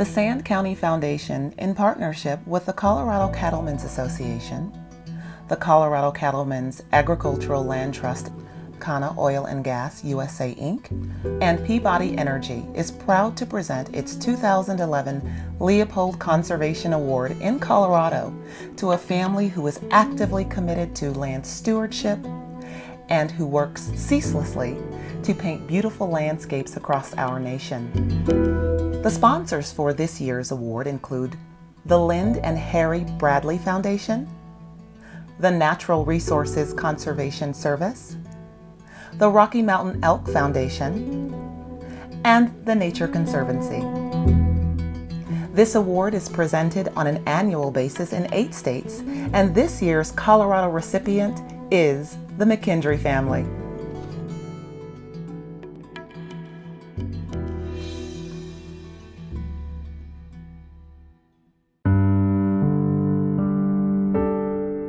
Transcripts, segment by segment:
The Sand County Foundation, in partnership with the Colorado Cattlemen's Association, the Colorado Cattlemen's Agricultural Land Trust, Encana Oil Gas USA Inc., and Peabody Energy, is proud to present its 2011 Leopold Conservation Award in Colorado to a family who is actively committed to land stewardship and who works ceaselessly to paint beautiful landscapes across our nation. The sponsors for this year's award include the Lynde and Harry Bradley Foundation, the Natural Resources Conservation Service, the Rocky Mountain Elk Foundation, and the Nature Conservancy. This award is presented on an annual basis in 8 states, and this year's Colorado recipient is the McKendry family.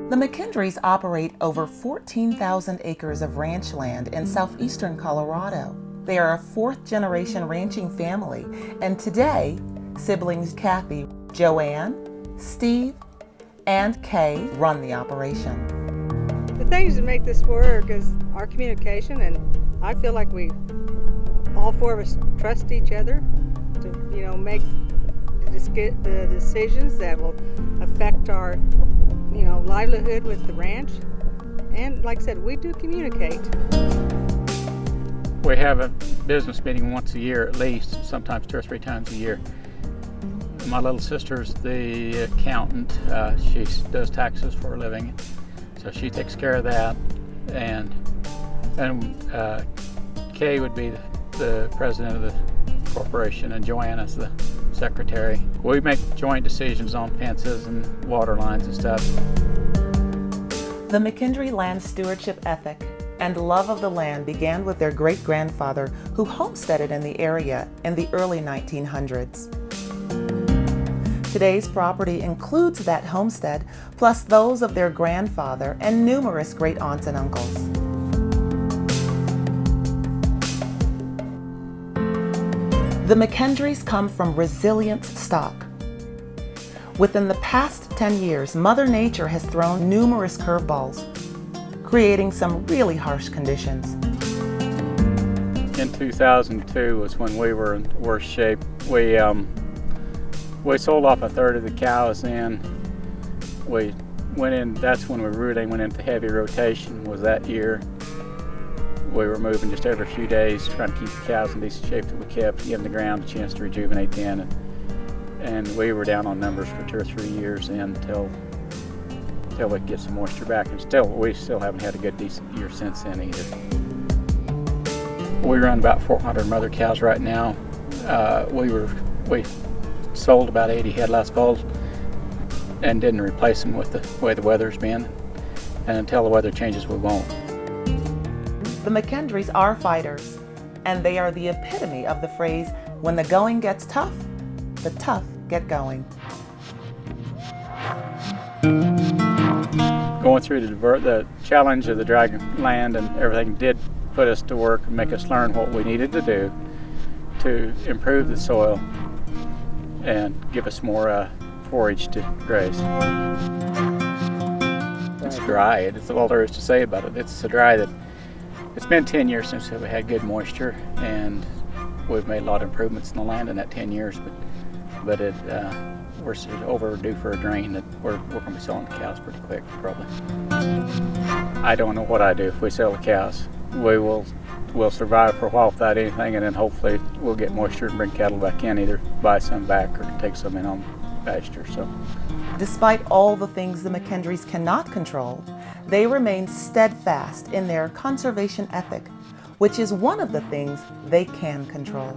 The McKendrys operate over 14,000 acres of ranch land in southeastern Colorado. They are a 4th-generation ranching family, and today, siblings Kathy, Joanne, Steve, and Kay run the operation. The things that make this work is our communication, and I feel like all 4 of us trust each other to, make the decisions that will affect our livelihood with the ranch. And like I said, we do communicate. We have a business meeting once a year at least, sometimes 2 or 3 times a year. My little sister's the accountant. She does taxes for a living, so she takes care of that. And Kay would be the president of the corporation, and Joanna's the secretary. We make joint decisions on fences and water lines and stuff. The McKendry land stewardship ethic and love of the land began with their great-grandfather, who homesteaded in the area in the early 1900s. Today's property includes that homestead, plus those of their grandfather and numerous great-aunts and uncles. The McKendrys come from resilient stock. Within the past 10 years, Mother Nature has thrown numerous curveballs, creating some really harsh conditions. In 2002 was when we were in worse shape. We sold off 1/3 of the cows in. We went in, that's when we really went into heavy rotation, was that year. We were moving just every few days, trying to keep the cows in decent shape that we kept, giving the ground a chance to rejuvenate then. And we were down on numbers for 2 or 3 years until we could get some moisture back. And we still haven't had a good, decent year since then either. We run about 400 mother cows right now. We sold about 80 head last fall and didn't replace them with the way the weather's been. And until the weather changes, we won't. The McKendrys are fighters, and they are the epitome of the phrase, when the going gets tough, the tough get going. Going through the challenge of the dry land and everything did put us to work and make us learn what we needed to do to improve the soil and give us more forage to graze. It's dry. It's all there is to say about it. It's so dry that it's been 10 years since we had good moisture, and we've made a lot of improvements in the land in that 10 years, but we're overdue for a drain that we're going to be selling the cows pretty quick, probably. I don't know what I do if we sell the cows. We'll survive for a while without anything, and then hopefully we'll get moisture and bring cattle back in, either buy some back or take some in on pasture. So, despite all the things the McKendrys cannot control, they remain steadfast in their conservation ethic, which is one of the things they can control.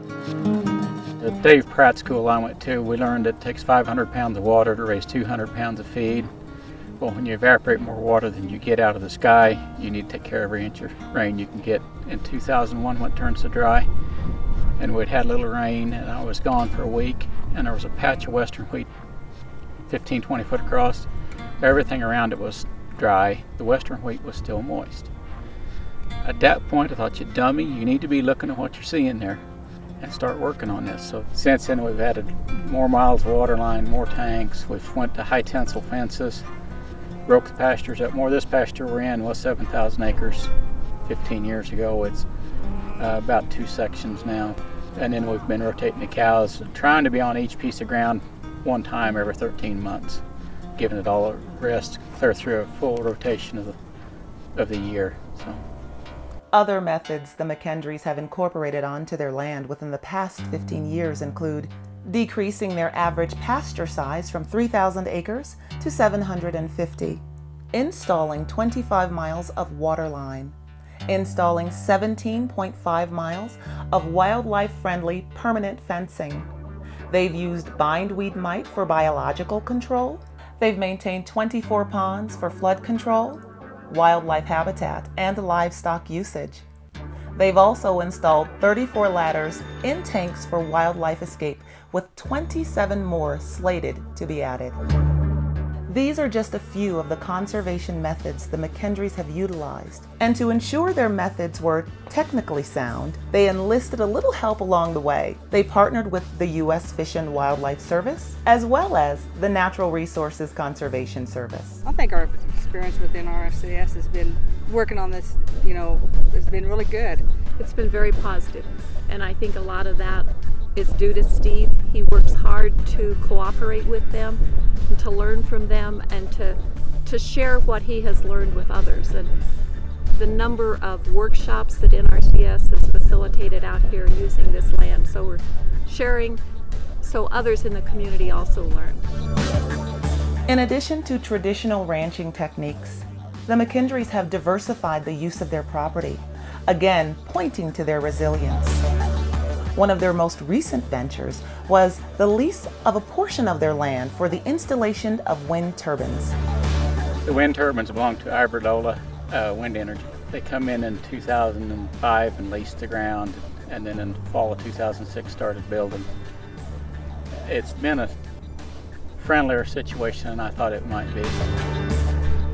The Dave Pratt school I went to, we learned it takes 500 pounds of water to raise 200 pounds of feed. Well, when you evaporate more water than you get out of the sky, you need to take care of every inch of rain you can get. In 2001, when it turned so dry, and we'd had a little rain, and I was gone for a week, and there was a patch of western wheat 15, 20 foot across. Everything around it was dry. The western wheat was still moist. At that point, I thought, you dummy, you need to be looking at what you're seeing there. and start working on this. So since then we've added more miles of water line, more tanks. We've went to high tensile fences, broke the pastures up more. This pasture we're in was 7,000 acres 15 years ago. It's about 2 sections now. And then we've been rotating the cows, trying to be on each piece of ground one time every 13 months, giving it all a rest, clear through a full rotation of the year. So. Other methods the McKendries have incorporated onto their land within the past 15 years include decreasing their average pasture size from 3,000 acres to 750, installing 25 miles of water line, installing 17.5 miles of wildlife-friendly permanent fencing. They've used bindweed mite for biological control. They've maintained 24 ponds for flood control, wildlife habitat, and livestock usage. They've also installed 34 ladders in tanks for wildlife escape, with 27 more slated to be added. These are just a few of the conservation methods the McKendries have utilized, and to ensure their methods were technically sound, they enlisted a little help along the way. They partnered with the U.S. Fish and Wildlife Service, as well as the Natural Resources Conservation Service. I think our experience with NRCS has been working on this, has been really good. It's been very positive, and I think a lot of that is due to Steve. He works hard to cooperate with them and to learn from them and to share what he has learned with others. And the number of workshops that NRCS has facilitated out here using this land, so we're sharing so others in the community also learn. In addition to traditional ranching techniques, the McKendries have diversified the use of their property, again pointing to their resilience. One of their most recent ventures was the lease of a portion of their land for the installation of wind turbines. The wind turbines belong to Iberdrola Wind Energy. They come in 2005 and leased the ground, and then in fall of 2006 started building. It's been a friendlier situation than I thought it might be.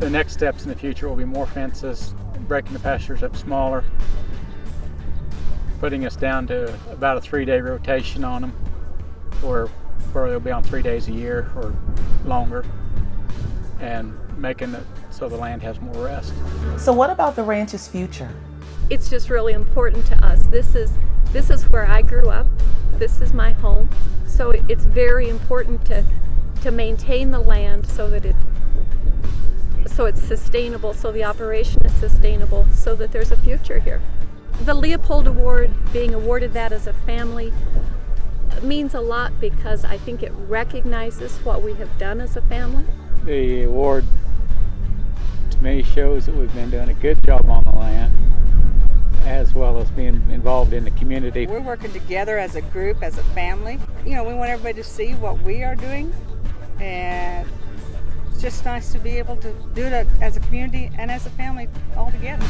The next steps in the future will be more fences, breaking the pastures up smaller, putting us down to about a 3-day rotation on them, where they'll be on 3 days a year or longer, and making it so the land has more rest. So what about the ranch's future? It's just really important to us. This is where I grew up. This is my home. So it's very important to maintain the land so that it's sustainable, so the operation is sustainable, so that there's a future here. The Leopold Award, being awarded that as a family, means a lot because I think it recognizes what we have done as a family. The award to me shows that we've been doing a good job on the land, as well as being involved in the community. We're working together as a group, as a family. We want everybody to see what we are doing, and it's just nice to be able to do it as a community and as a family all together.